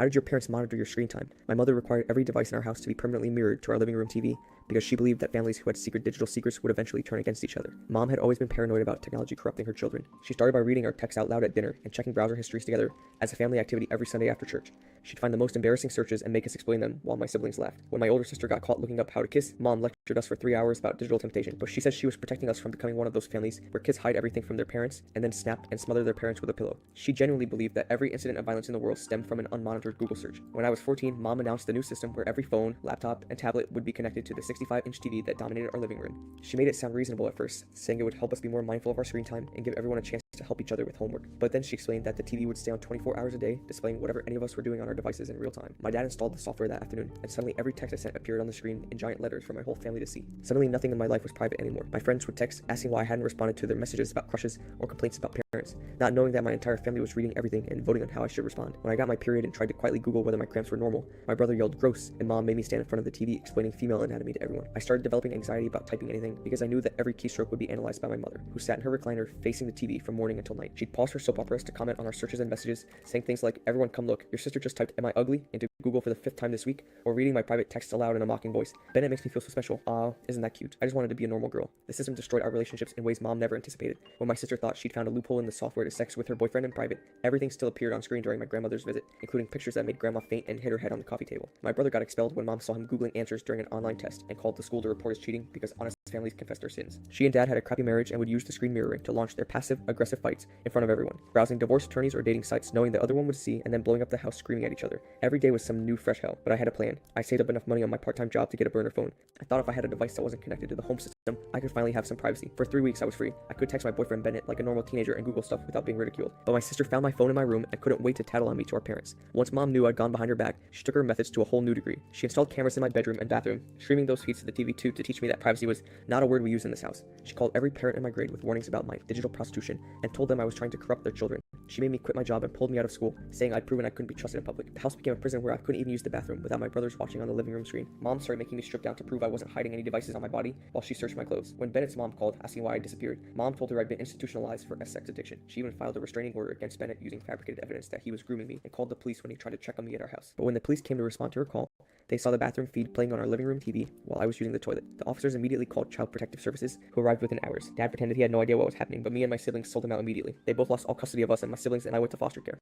How did your parents monitor your screen time? My mother required every device in our house to be permanently mirrored to our living room TV because she believed that families who had secret digital secrets would eventually turn against each other. Mom had always been paranoid about technology corrupting her children. She started by reading our texts out loud at dinner and checking browser histories together as a family activity every Sunday after church. She'd find the most embarrassing searches and make us explain them while my siblings laughed. When my older sister got caught looking up how to kiss, Mom lectured us for 3 hours about digital temptation, but she said she was protecting us from becoming one of those families where kids hide everything from their parents and then snap and smother their parents with a pillow. She genuinely believed that every incident of violence in the world stemmed from an unmonitored Google search. When I was 14, Mom announced the new system where every phone, laptop, and tablet would be connected to the 65-inch TV that dominated our living room. She made it sound reasonable at first, saying it would help us be more mindful of our screen time and give everyone a chance to help each other with homework. But then she explained that the TV would stay on 24 hours a day, displaying whatever any of us were doing on our devices in real time. My dad installed the software that afternoon, and suddenly every text I sent appeared on the screen in giant letters for my whole family to see. Suddenly nothing in my life was private anymore. My friends would text asking why I hadn't responded to their messages about crushes or complaints about parents, not knowing that my entire family was reading everything and voting on how I should respond. When I got my period and tried to quietly Google whether my cramps were normal, my brother yelled gross, and Mom made me stand in front of the TV explaining female anatomy to everyone. I started developing anxiety about typing anything because I knew that every keystroke would be analyzed by my mother, who sat in her recliner facing the TV from morning until night. She'd pause her soap operas to comment on our searches and messages, saying things like, "Everyone come look, your sister just typed 'Am I ugly?' into Google for the 5th time this week," or reading my private texts aloud in a mocking voice. "Bennett makes me feel so special. Aw, isn't that cute? I just wanted to be a normal girl." The system destroyed our relationships in ways Mom never anticipated. When my sister thought she'd found a loophole in the software to sex with her boyfriend in private, everything still appeared on screen during my grandmother's visit, including pictures that made Grandma faint and hit her head on the coffee table. My brother got expelled when Mom saw him Googling answers during an online test and called the school to report his cheating because honest families confessed their sins. She and Dad had a crappy marriage and would use the screen mirroring to launch their passive-aggressive fights in front of everyone, browsing divorce attorneys or dating sites knowing the other one would see and then blowing up the house screaming at each other. Every day was some new fresh hell, but I had a plan. I saved up enough money on my part-time job to get a burner phone. I thought if I had a device that wasn't connected to the home system, I could finally have some privacy. For 3 weeks I was free. I could text my boyfriend Bennett like a normal teenager and Google stuff without being ridiculed. But my sister found my phone in my room and couldn't wait to tattle on me to our parents. Once Mom knew I'd gone behind her back, she took her methods to a whole new degree. She installed cameras in my bedroom and bathroom, streaming those feeds to the TV too to teach me that privacy was not a word we use in this house. She called every parent in my grade with warnings about my digital prostitution and told them I was trying to corrupt their children. She made me quit my job and pulled me out of school, saying I'd proven I couldn't be trusted in public. The house became a prison where I couldn't even use the bathroom without my brothers watching on the living room screen. Mom started making me strip down to prove I wasn't hiding any devices on my body while she searched my clothes. When Bennett's mom called asking why I disappeared, Mom told her I'd been institutionalized for a sex addiction. She even filed a restraining order against Bennett using fabricated evidence that he was grooming me and called the police when he tried to check on me at our house. But when the police came to respond to her call, they saw the bathroom feed playing on our living room TV while I was using the toilet. The officers immediately called Child Protective Services, who arrived within hours. Dad pretended he had no idea what was happening, but me and my siblings sold him out immediately. They both lost all custody of us, and my siblings and I went to foster care.